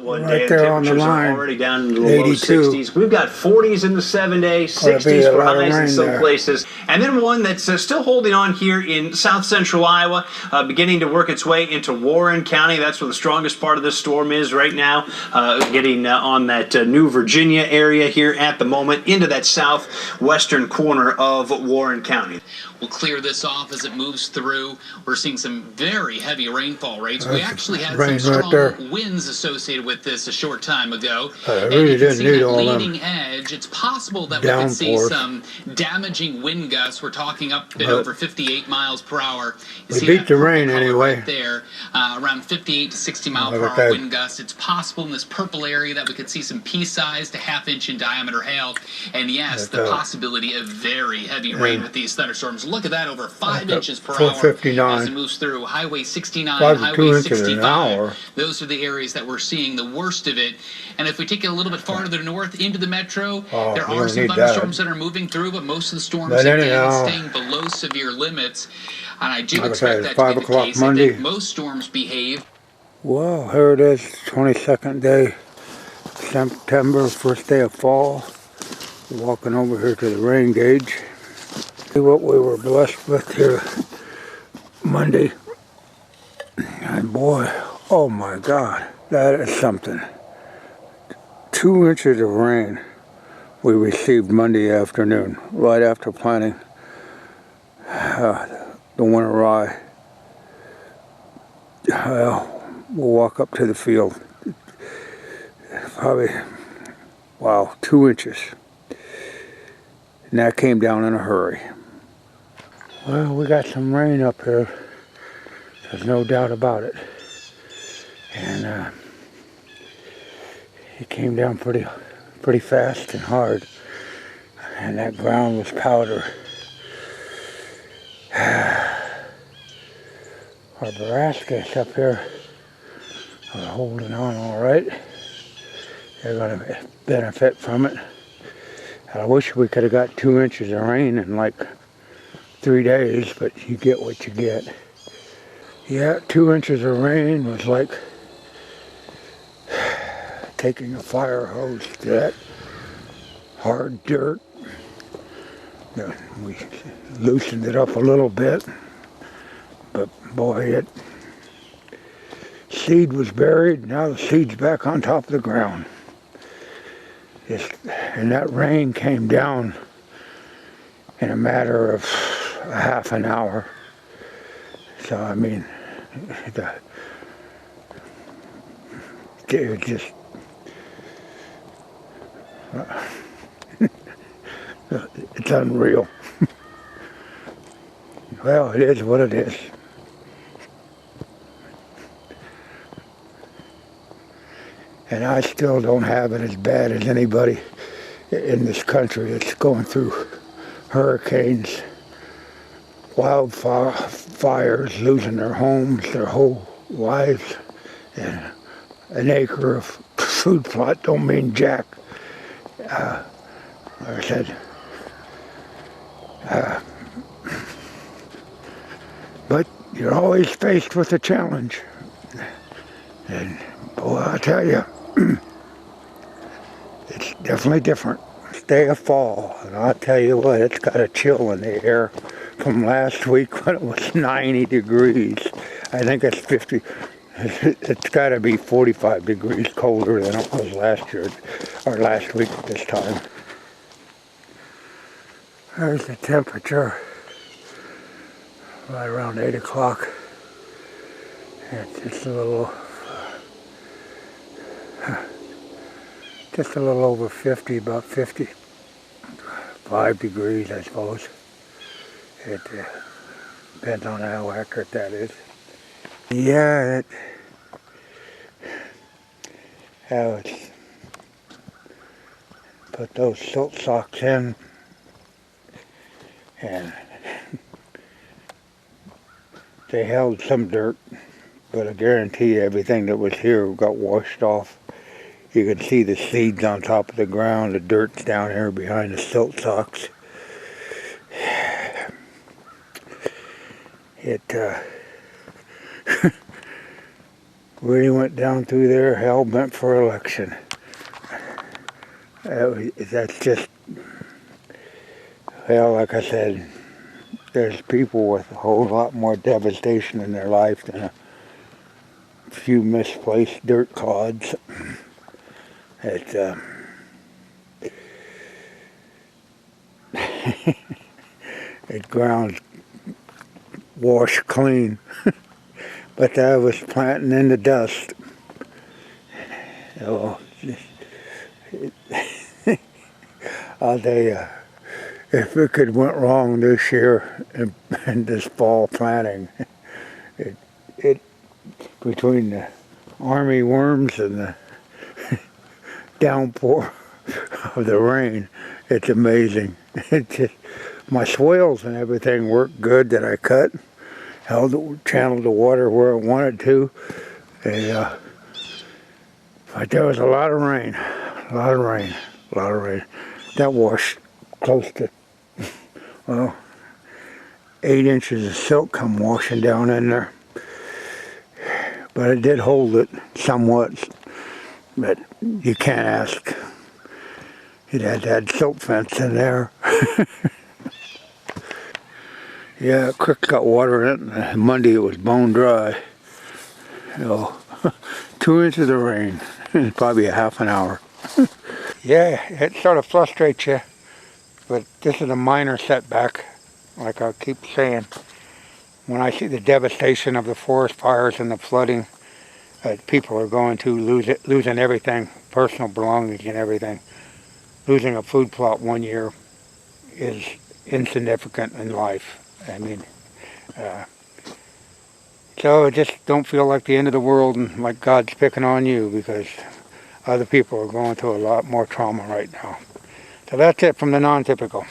one right day. there The on the temperatures line. are already down into the 82. low 60s. We've got 40s in the 7-day, Ought to be 60s a for lot of highs in rain some there. places. And then one that's still holding on here in south central Iowa, beginning to work its way into Warren County. That's where the strongest part of this storm is right now, getting on that New Virginia area here at the moment, into that southwestern corner of Warren County. We'll clear this off as it moves through. We're seeing some very heavy rainfall rates. We actually had some strong winds associated with this a short time ago. I really didn't need all them leading edge. It's possible that we could see some damaging wind gusts. We're talking up at over 58 miles per hour. We beat the rain anyway. Right there, around 58 to 60 mile per hour wind gusts. It's possible in this purple area that we could see some pea-sized to half-inch in diameter hail. And yes, the possibility of very heavy rain with these thunderstorms. Look at that, over 5 inches per hour as it moves through Highway 69, Highway 65. Those are the areas that we're seeing the worst of it. And if we take it a little bit farther north into the metro, there are some thunderstorms that are moving through, but most of the storms again staying below severe limits. And I do expect that to be the case. Monday. I think most storms behave. Well, here it is, 22nd day, September, first day of fall. Walking over here to the rain gauge. See what we were blessed with here Monday. And boy, oh my God, that is something. 2 inches of rain we received Monday afternoon, right after planting the winter rye. Well, we'll walk up to the field. Probably, wow, 2 inches. And that came down in a hurry. Well, we got some rain up here. There's no doubt about it. And it came down pretty fast and hard. And that ground was powder. Our brassicas up here are holding on all right. They're going to benefit from it. I wish we could have got 2 inches of rain in like 3 days, but you get what you get. Yeah, 2 inches of rain was like taking a fire hose to that hard dirt. We loosened it up a little bit, but boy, seed was buried. Now the seed's back on top of the ground. And that rain came down in a matter of a half an hour. So I mean, it just it's unreal. Well, it is what it is. And I still don't have it as bad as anybody in this country that's going through hurricanes, wildfires, losing their homes, their whole lives. And an acre of food plot don't mean jack. Like I said, but you're always faced with a challenge. And boy, I tell you, it's definitely different. Day of fall, and I'll tell you what, it's got a chill in the air from last week when it was 90 degrees. I think it's 50. It's got to be 45 degrees colder than it was last year, or last week at this time. There's the temperature, right around 8 o'clock. It's just a little over 50, about 55 degrees, I suppose. It depends on how accurate that is. Yeah, how it's put those silt socks in, and they held some dirt, but I guarantee everything that was here got washed off. You can see the seeds on top of the ground, the dirt's down here behind the silt socks. really went down through there hell bent for election. That's just, well, like I said, there's people with a whole lot more devastation in their life than a few misplaced dirt clods. It ground washed clean, but I was planting in the dust. So, I'll tell you, if it could went wrong this year in this fall planting, it between the army worms and the downpour of the rain, it's amazing. It just, my swales and everything worked good that I cut, channeled the water where I wanted to, and, but there was a lot of rain, a lot of rain. That washed close to, well, 8 inches of silt come washing down in there. But it did hold it somewhat. But you can't ask. It had silt fence in there. Yeah, the creek got water in it, and Monday it was bone dry. 2 inches of rain in probably a half an hour. Yeah, it sort of frustrates you, but this is a minor setback, like I keep saying. When I see the devastation of the forest fires and the flooding that people are going to losing everything, personal belongings and everything, losing a food plot 1 year is insignificant in life. I mean, so I just don't feel like the end of the world and like God's picking on you, because other people are going through a lot more trauma right now. So that's it from the non-typical.